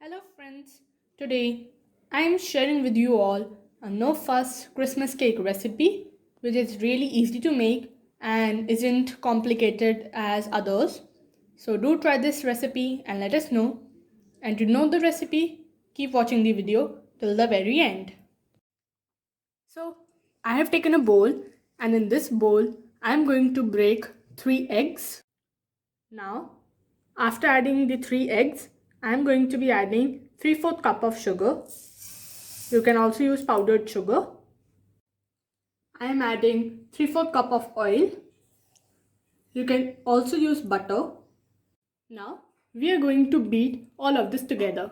Hello friends, today I am sharing with you all a no fuss Christmas cake recipe which is really easy to make and isn't complicated as others. So do try this recipe and let us know. And to know the recipe, keep watching the video till the very end. So I have taken a bowl and in this bowl I am going to break 3 eggs. Now after adding the 3 eggs, I am going to be adding 3/4 cup of sugar. You can also use powdered sugar. I am adding 3/4 cup of oil. You can also use butter. Now we are going to beat all of this together.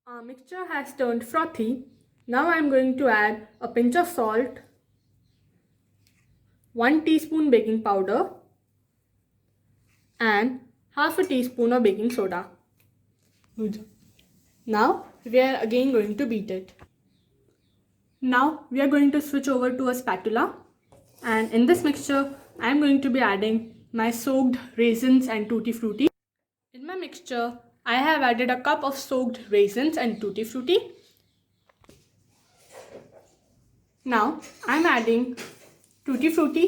Our mixture has turned frothy. Now I am going to add a pinch of salt, 1 teaspoon baking powder and half a teaspoon of baking soda. Now we are again going to beat it. Now we are going to switch over to a spatula and in this mixture I am going to be adding my soaked raisins and tutti frutti. In my mixture I have added a cup of soaked raisins and tutti frutti. Now I am adding tutti frutti,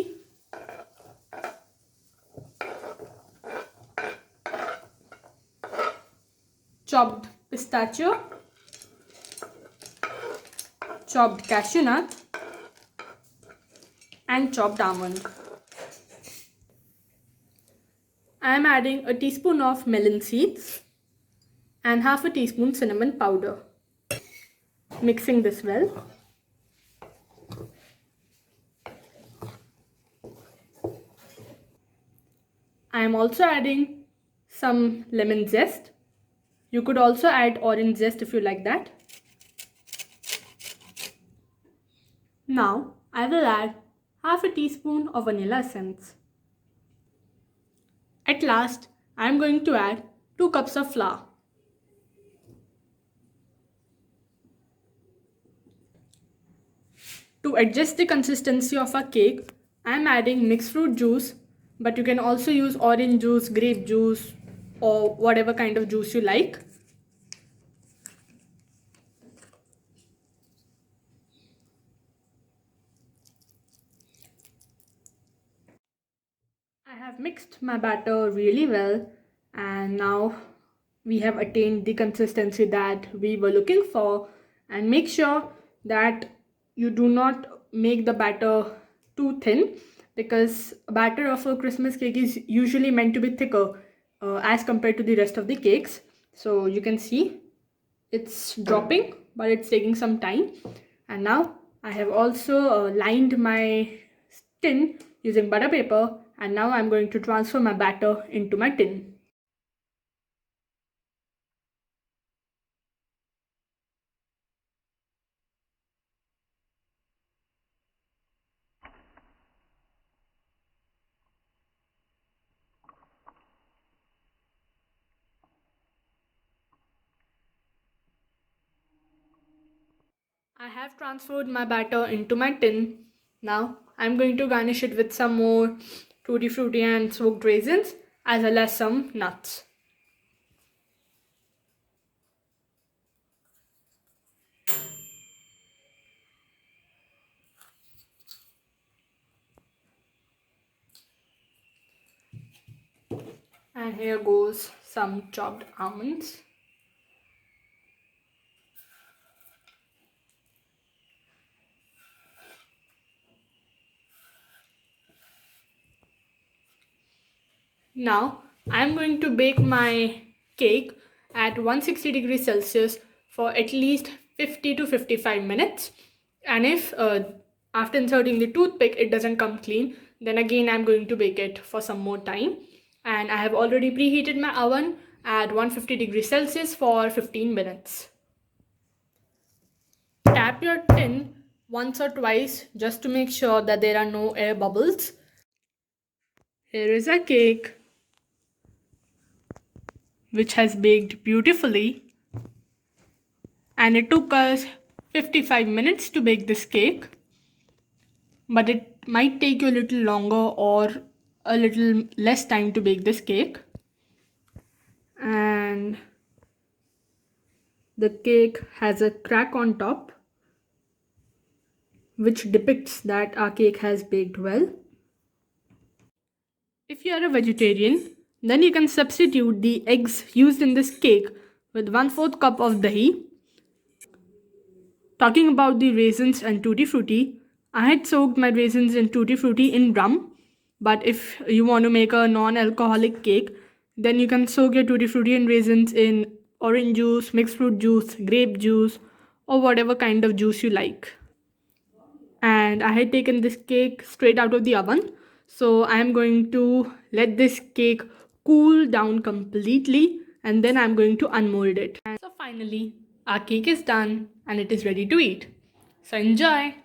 chopped pistachio, chopped cashew nut and chopped almond. I am adding a teaspoon of melon seeds and half a teaspoon cinnamon powder. Mixing this well. I am also adding some lemon zest. You could also add orange zest if you like that. Now I will add half a teaspoon of vanilla essence. At last, I am going to add 2 cups of flour. To adjust the consistency of our cake, I am adding mixed fruit juice, but you can also use orange juice, grape juice, or whatever kind of juice you like. I have mixed my batter really well and now we have attained the consistency that we were looking for, and make sure that you do not make the batter too thin because batter of a Christmas cake is usually meant to be thicker as compared to the rest of the cakes. So you can see it's dropping but it's taking some time. And now I have also lined my tin using butter paper and now I'm going to transfer my batter into my tin. I have transferred my batter into my tin. Now I'm going to garnish it with some more tutti frutti and smoked raisins as well as some nuts. And here goes some chopped almonds. Now I'm going to bake my cake at 160 degrees Celsius for at least 50 to 55 minutes. And if after inserting the toothpick it doesn't come clean, then again I'm going to bake it for some more time. And I have already preheated my oven at 150 degrees Celsius for 15 minutes. Tap your tin once or twice just to make sure that there are no air bubbles. Here is a cake which has baked beautifully, and it took us 55 minutes to bake this cake, but it might take you a little longer or a little less time to bake this cake. And the cake has a crack on top, which depicts that our cake has baked well. If you are a vegetarian, then you can substitute the eggs used in this cake with 1/4 cup of dahi. Talking about the raisins and tutti frutti, I had soaked my raisins and tutti frutti in rum. But if you want to make a non-alcoholic cake, then you can soak your tutti frutti and raisins in orange juice, mixed fruit juice, grape juice, or whatever kind of juice you like. And I had taken this cake straight out of the oven. So I am going to let this cake cool down completely, and then I'm going to unmold it. And so finally, our cake is done and it is ready to eat. So enjoy!